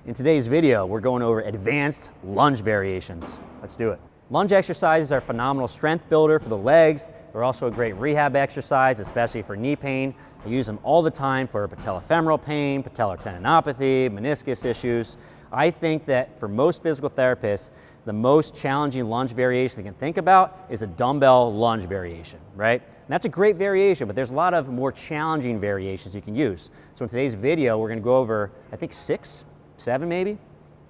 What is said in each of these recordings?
In today's video, we're going over advanced lunge variations. Let's do it. Lunge exercises are a phenomenal strength builder for the legs. They're also a great rehab exercise, especially for knee pain. I use them all the time for patellofemoral pain, patellar tendinopathy, meniscus issues. I think that for most physical therapists, the most challenging lunge variation they can think about is a dumbbell lunge variation, right? And that's a great variation, but there's a lot of more challenging variations you can use. So in today's video, we're gonna go over, I think 6, 7 maybe,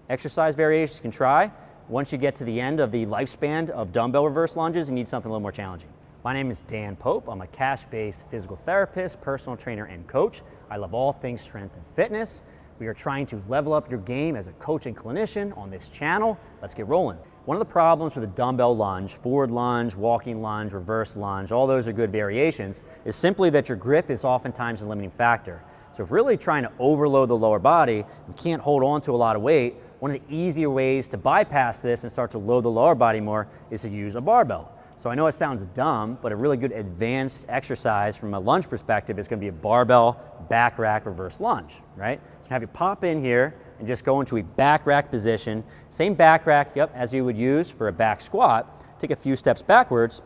exercise variations you can try. Once you get to the end of the lifespan of dumbbell reverse lunges, you need something a little more challenging. My name is Dan Pope. I'm a cash-based physical therapist, personal trainer, and coach. I love all things strength and fitness. We are trying to level up your game as a coach and clinician on this channel. Let's get rolling. One of the problems with a dumbbell lunge, forward lunge, walking lunge, reverse lunge, all those are good variations, is simply that your grip is oftentimes a limiting factor. So if really trying to overload the lower body and can't hold on to a lot of weight, one of the easier ways to bypass this and start to load the lower body more is to use a barbell. So I know it sounds dumb, but a really good advanced exercise from a lunge perspective is going to be a barbell back rack reverse lunge, right? So have you pop in here and just go into a back rack position. Same back rack, as you would use for a back squat. Take a few steps backwards,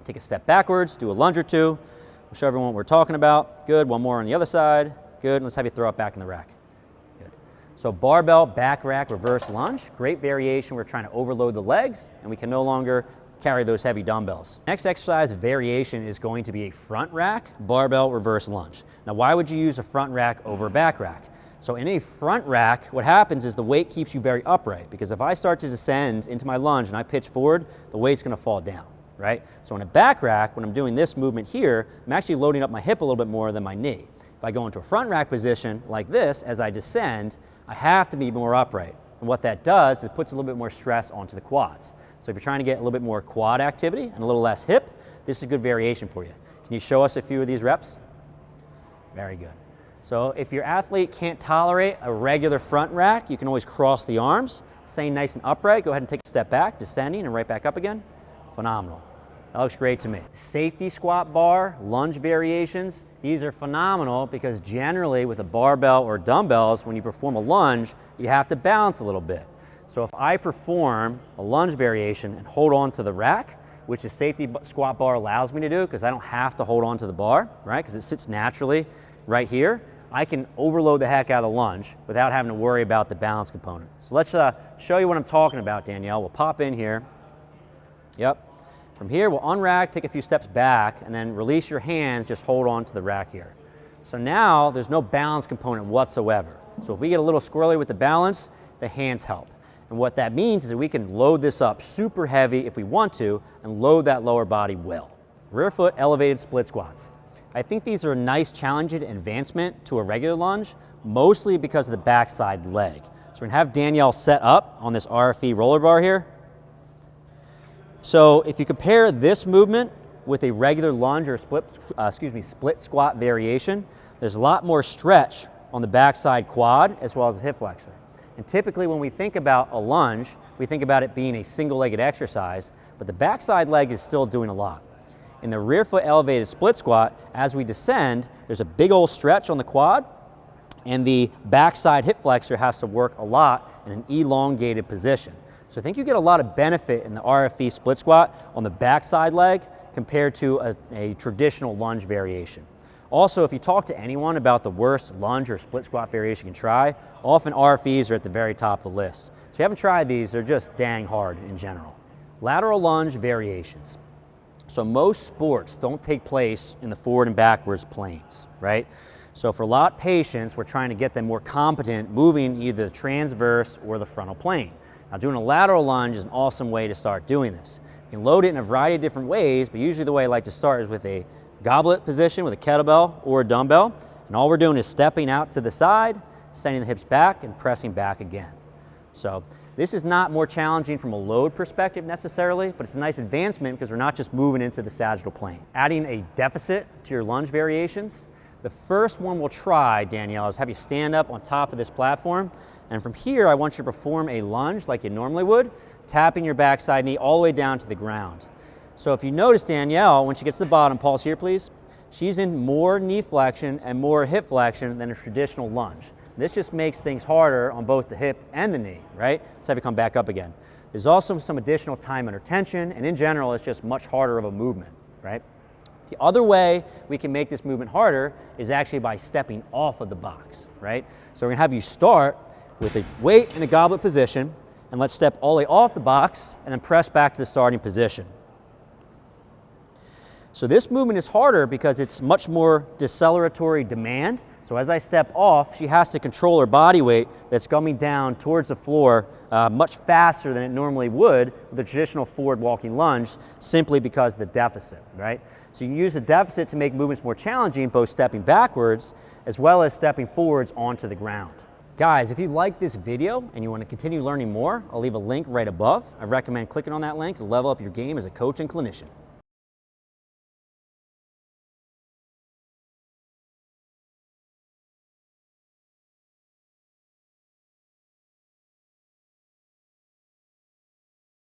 take a step backwards, do a lunge or two. We'll show everyone what we're talking about. Good, one more on the other side. Good, let's have you throw it back in the rack. Good. So barbell back rack reverse lunge, great variation. We're trying to overload the legs and we can no longer carry those heavy dumbbells. Next exercise variation is going to be a front rack barbell reverse lunge. Now why would you use a front rack over a back rack? So in a front rack, what happens is the weight keeps you very upright, because if I start to descend into my lunge and I pitch forward, the weight's gonna fall down, right? So in a back rack, when I'm doing this movement here, I'm actually loading up my hip a little bit more than my knee. If I go into a front rack position like this, as I descend, I have to be more upright. And what that does is it puts a little bit more stress onto the quads. So if you're trying to get a little bit more quad activity and a little less hip, this is a good variation for you. Can you show us a few of these reps? Very good. So if your athlete can't tolerate a regular front rack, you can always cross the arms, stay nice and upright. Go ahead and take a step back, descending and right back up again. Phenomenal. That looks great to me. Safety squat bar, lunge variations, these are phenomenal because generally with a barbell or dumbbells, when you perform a lunge, you have to balance a little bit. So if I perform a lunge variation and hold on to the rack, which the safety squat bar allows me to do because I don't have to hold on to the bar, right? Because it sits naturally right here, I can overload the heck out of the lunge without having to worry about the balance component. So let's show you what I'm talking about, Danielle. We'll pop in here. Yep. From here, we'll unrack, take a few steps back, and then release your hands, just hold on to the rack here. So now there's no balance component whatsoever. So if we get a little squirrely with the balance, the hands help. And what that means is that we can load this up super heavy if we want to, and load that lower body well. Rear foot elevated split squats. I think these are a nice challenging advancement to a regular lunge, mostly because of the backside leg. So we're gonna have Danielle set up on this RFE roller bar here. So if you compare this movement with a regular lunge or split squat variation, there's a lot more stretch on the backside quad as well as the hip flexor. And typically when we think about a lunge, we think about it being a single-legged exercise, but the backside leg is still doing a lot. In the rear foot elevated split squat, as we descend, there's a big old stretch on the quad, and the backside hip flexor has to work a lot in an elongated position. So I think you get a lot of benefit in the RFE split squat on the backside leg compared to a traditional lunge variation. Also, if you talk to anyone about the worst lunge or split squat variation you can try, often RFEs are at the very top of the list. So if you haven't tried these, they're just dang hard in general. Lateral lunge variations. So most sports don't take place in the forward and backwards planes, right? So for a lot of patients, we're trying to get them more competent moving either the transverse or the frontal plane. Now doing a lateral lunge is an awesome way to start doing this. You can load it in a variety of different ways, but usually the way I like to start is with a goblet position with a kettlebell or a dumbbell. And all we're doing is stepping out to the side, sending the hips back and pressing back again. So this is not more challenging from a load perspective necessarily, but it's a nice advancement because we're not just moving into the sagittal plane. Adding a deficit to your lunge variations. The first one we'll try, Danielle, is have you stand up on top of this platform. And from here, I want you to perform a lunge like you normally would, tapping your backside knee all the way down to the ground. So if you notice Danielle, when she gets to the bottom, pause here please, she's in more knee flexion and more hip flexion than a traditional lunge. This just makes things harder on both the hip and the knee, right? Let's have it come back up again. There's also some additional time under tension, and in general, it's just much harder of a movement, right? The other way we can make this movement harder is actually by stepping off of the box, right? So we're gonna have you start with a weight in a goblet position, and let's step all the way off the box and then press back to the starting position. So this movement is harder because it's much more deceleratory demand. So as I step off, she has to control her body weight that's coming down towards the floor much faster than it normally would with a traditional forward walking lunge, simply because of the deficit, right? So you can use the deficit to make movements more challenging, both stepping backwards as well as stepping forwards onto the ground. Guys, if you like this video and you want to continue learning more, I'll leave a link right above. I recommend clicking on that link to level up your game as a coach and clinician.